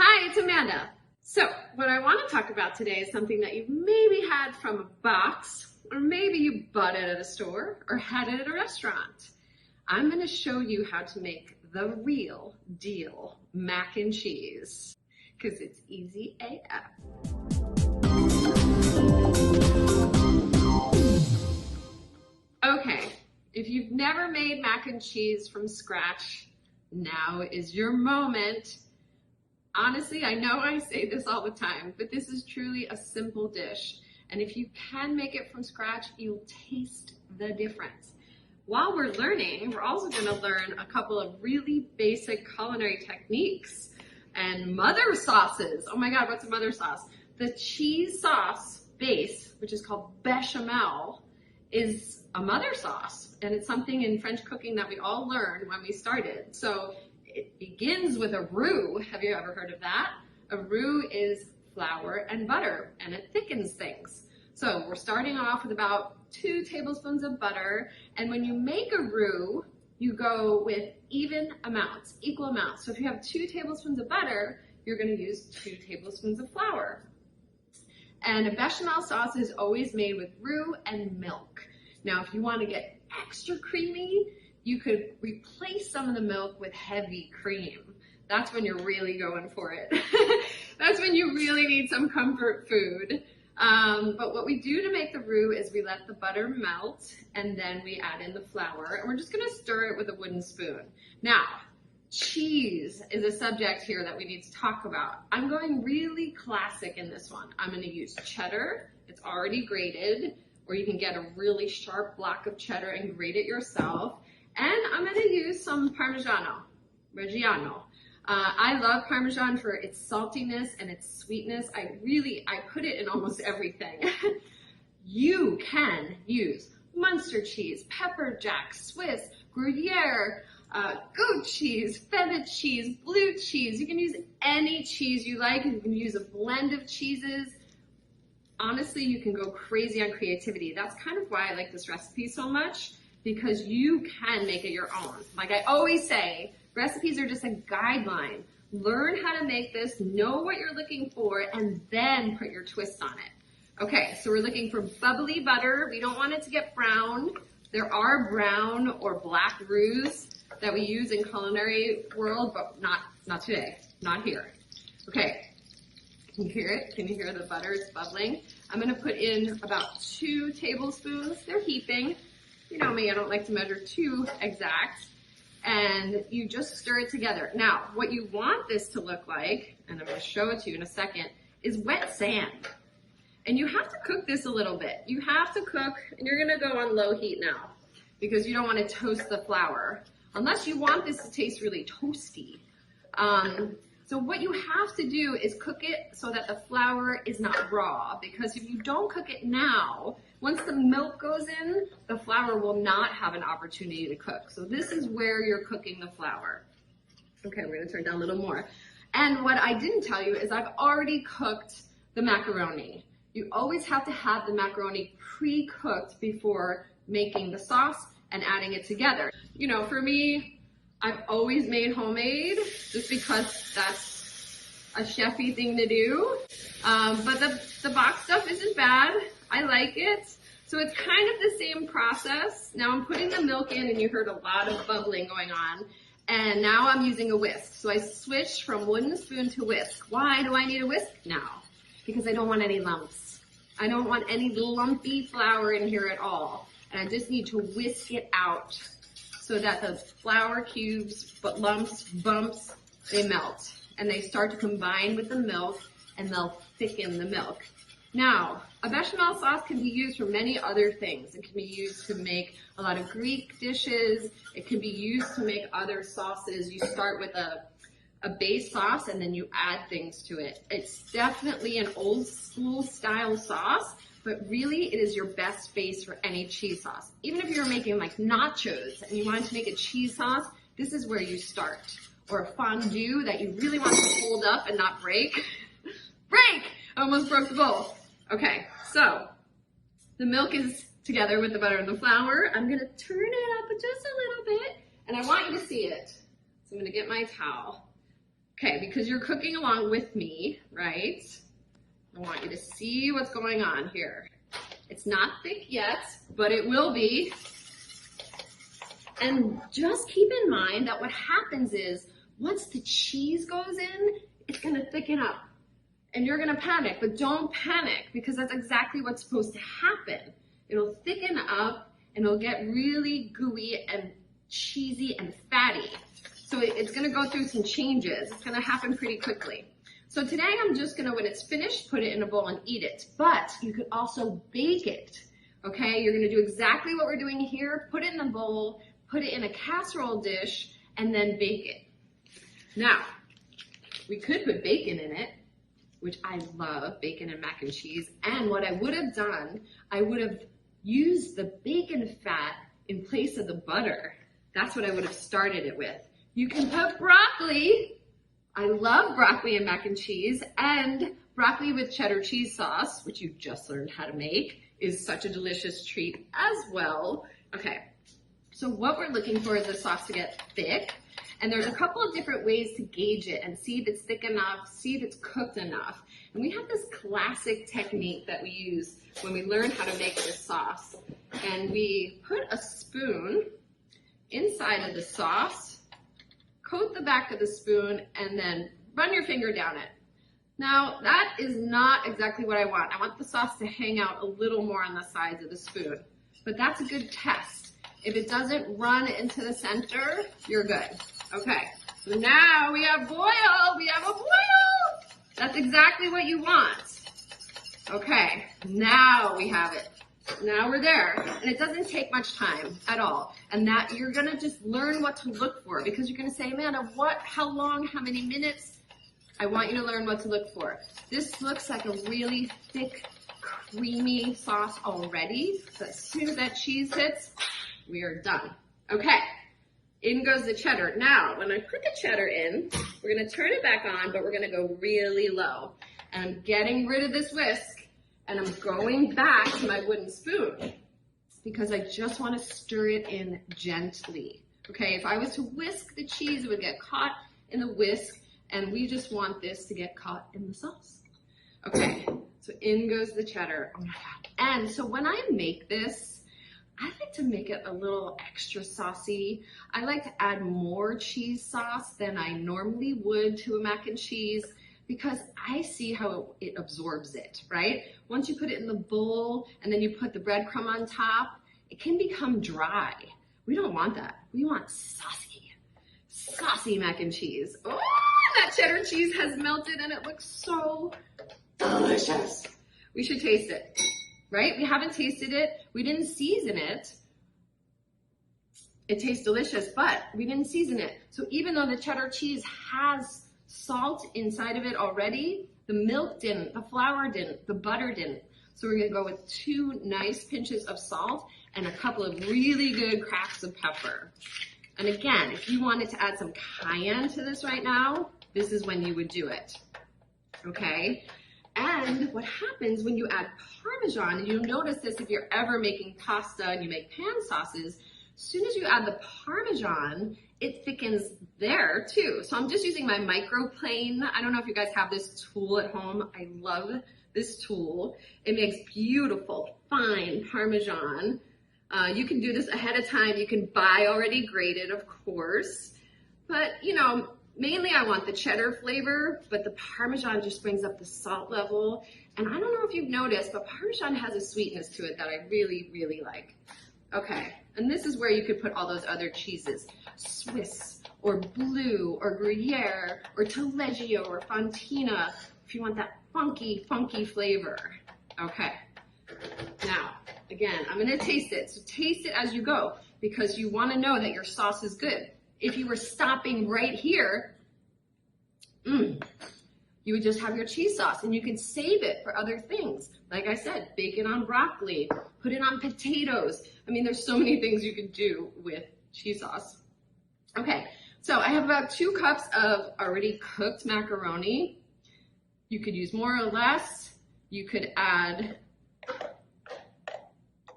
Hi, it's Amanda. So, what I want to talk about today is something that you've maybe had from a box, or maybe you bought it at a store, or had it at a restaurant. I'm going to show you how to make the real deal mac and cheese, because it's easy AF. Okay, if you've never made mac and cheese from scratch, now is your moment. Honestly, I know I say this all the time, but this is truly a simple dish. And if you can make it from scratch, you'll taste the difference. While we're learning, we're also going to learn a couple of really basic culinary techniques and mother sauces. Oh my God, what's a mother sauce? The cheese sauce base, which is called bechamel, is a mother sauce. And it's something in French cooking that we all learned when we started. So it begins with a roux. Have you ever heard of that? A roux is flour and butter, and it thickens things. So we're starting off with about 2 tablespoons of butter, and when you make a roux, you go with even amounts, equal amounts. So if you have 2 tablespoons of butter, you're going to use 2 tablespoons of flour. And a bechamel sauce is always made with roux and milk. Now, if you want to get extra creamy, you could replace some of the milk with heavy cream. That's when you're really going for it. That's when you really need some comfort food. But what we do to make the roux is we let the butter melt, and then we add in the flour, and we're just gonna stir it with a wooden spoon. Now, cheese is a subject here that we need to talk about. I'm going really classic in this one. I'm gonna use cheddar. It's already grated, or you can get a really sharp block of cheddar and grate it yourself. And I'm going to use some Reggiano. I love Parmesan for its saltiness and its sweetness. I put it in almost everything. You can use Munster cheese, pepper jack, Swiss, Gruyere, goat cheese, feta cheese, blue cheese. You can use any cheese you like. You can use a blend of cheeses. Honestly, you can go crazy on creativity. That's kind of why I like this recipe so much, because you can make it your own. Like I always say, recipes are just a guideline. Learn how to make this, know what you're looking for, and then put your twist on it. Okay, so we're looking for bubbly butter. We don't want it to get brown. There are brown or black roux that we use in culinary world, but not today, not here. Okay. Can you hear it? Can you hear the butter is bubbling? I'm going to put in about 2 tablespoons. They're heaping. You know me, I don't like to measure too exact. And you just stir it together. Now, what you want this to look like, and I'm going to show it to you in a second, is wet sand. And you have to cook this a little bit. You have to cook, and you're going to go on low heat now, because you don't want to toast the flour, unless you want this to taste really toasty. So what you have to do is cook it so that the flour is not raw, because if you don't cook it now, once the milk goes in, the flour will not have an opportunity to cook. So this is where you're cooking the flour. Okay, we're gonna turn down a little more. And what I didn't tell you is I've already cooked the macaroni. You always have to have the macaroni pre-cooked before making the sauce and adding it together. You know, for me, I've always made homemade just because that's a chefy thing to do. But the box stuff isn't bad. I like it. So it's kind of the same process. Now I'm putting the milk in, and you heard a lot of bubbling going on. And now I'm using a whisk. So I switched from wooden spoon to whisk. Why do I need a whisk now? Because I don't want any lumps. I don't want any lumpy flour in here at all. And I just need to whisk it out so that the flour cubes, but lumps, bumps, they melt. And they start to combine with the milk, and they'll thicken the milk. Now, a bechamel sauce can be used for many other things. It can be used to make a lot of Greek dishes. It can be used to make other sauces. You start with a base sauce, and then you add things to it. It's definitely an old school style sauce, but really it is your best base for any cheese sauce. Even if you're making like nachos and you wanted to make a cheese sauce, this is where you start. Or a fondue that you really want to hold up and not break. Break! I almost broke the bowl. Okay, so the milk is together with the butter and the flour. I'm gonna turn it up just a little bit, and I want you to see it. So I'm gonna get my towel. Okay, because you're cooking along with me, right? I want you to see what's going on here. It's not thick yet, but it will be. And just keep in mind that what happens is once the cheese goes in, it's gonna thicken up. And you're gonna panic, but don't panic because that's exactly what's supposed to happen. It'll thicken up and it'll get really gooey and cheesy and fatty. So it's gonna go through some changes. It's gonna happen pretty quickly. So today I'm just gonna, when it's finished, put it in a bowl and eat it. But you could also bake it, okay? You're gonna do exactly what we're doing here. Put it in a bowl, put it in a casserole dish, and then bake it. Now, we could put bacon in it, which I love, bacon and mac and cheese. And what I would have done, I would have used the bacon fat in place of the butter. That's what I would have started it with. You can put broccoli. I love broccoli and mac and cheese, and broccoli with cheddar cheese sauce, which you just learned how to make, is such a delicious treat as well. Okay, so what we're looking for is the sauce to get thick, and there's a couple of different ways to gauge it and see if it's thick enough, see if it's cooked enough. And we have this classic technique that we use when we learn how to make this sauce. And we put a spoon inside of the sauce, coat the back of the spoon, and then run your finger down it. Now, that is not exactly what I want. I want the sauce to hang out a little more on the sides of the spoon, but that's a good test. If it doesn't run into the center, you're good. Okay, so now we have boil, we have a boil. That's exactly what you want. Okay, now we have it. Now we're there, and it doesn't take much time at all. And that you're gonna just learn what to look for because you're gonna say, Amanda, what, how long, how many minutes? I want you to learn what to look for. This looks like a really thick, creamy sauce already. So as soon as that cheese hits, we are done. Okay, in goes the cheddar. Now, when I put the cheddar in, we're gonna turn it back on, but we're gonna go really low. And I'm getting rid of this whisk, and I'm going back to my wooden spoon because I just want to stir it in gently. Okay, if I was to whisk the cheese, it would get caught in the whisk, and we just want this to get caught in the sauce. Okay, so in goes the cheddar. Oh my God. And so when I make this, I like to make it a little extra saucy. I like to add more cheese sauce than I normally would to a mac and cheese because I see how it absorbs it, right? Once you put it in the bowl and then you put the breadcrumb on top, it can become dry. We don't want that. We want saucy mac and cheese. Oh, that cheddar cheese has melted and it looks so delicious. We should taste it, right? We haven't tasted it. We didn't season it. It tastes delicious, but we didn't season it. So even though the cheddar cheese has salt inside of it already, the milk didn't, the flour didn't, the butter didn't. So we're gonna go with 2 nice pinches of salt and a couple of really good cracks of pepper. And again, if you wanted to add some cayenne to this right now, this is when you would do it, okay? And what happens when you add Parmesan, and you'll notice this if you're ever making pasta and you make pan sauces, as soon as you add the Parmesan, it thickens there too. So I'm just using my microplane. I don't know if you guys have this tool at home. I love this tool. It makes beautiful, fine Parmesan. You can do this ahead of time. You can buy already grated, of course. But, you know, mainly I want the cheddar flavor, but the Parmesan just brings up the salt level. And I don't know if you've noticed, but Parmesan has a sweetness to it that I really, really like. Okay, and this is where you could put all those other cheeses. Swiss, or Blue, or Gruyere, or Taleggio, or Fontina, if you want that funky, funky flavor. Okay, now, again, I'm gonna taste it. So taste it as you go, because you wanna know that your sauce is good. If you were stopping right here, you would just have your cheese sauce, and you can save it for other things. Like I said, bake it on broccoli, put it on potatoes. I mean, there's so many things you can do with cheese sauce. Okay, so I have about 2 cups of already cooked macaroni. You could use more or less. You could add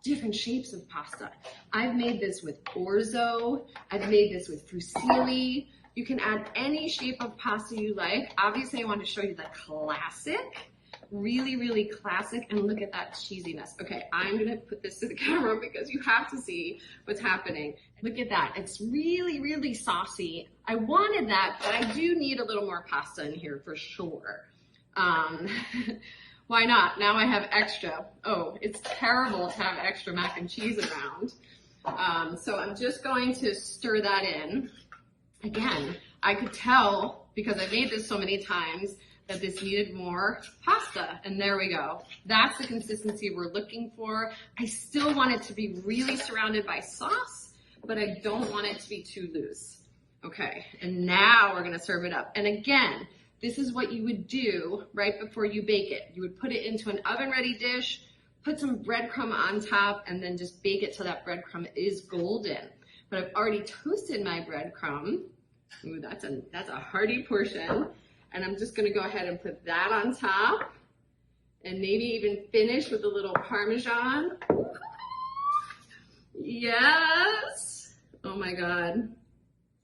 different shapes of pasta. I've made this with orzo. I've made this with fusilli. You can add any shape of pasta you like. Obviously, I want to show you the classic, really, really classic, and look at that cheesiness. Okay, I'm gonna put this to the camera because you have to see what's happening. Look at that, it's really, really saucy. I wanted that, but I do need a little more pasta in here for sure. Why not? Now I have extra. Oh, it's terrible to have extra mac and cheese around. So I'm just going to stir that in. Again, I could tell because I made this so many times that this needed more pasta, and there we go. That's the consistency we're looking for. I still want it to be really surrounded by sauce, but I don't want it to be too loose. Okay, and now we're gonna serve it up. And again, this is what you would do right before you bake it. You would put it into an oven-ready dish, put some breadcrumb on top, and then just bake it till that breadcrumb is golden. But I've already toasted my breadcrumb. Ooh, that's a hearty portion. And I'm just gonna go ahead and put that on top and maybe even finish with a little Parmesan. Yes, oh my God.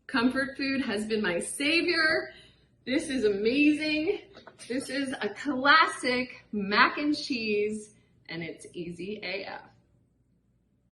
Comfort food has been my savior. This is amazing. This is a classic mac and cheese, and it's easy AF.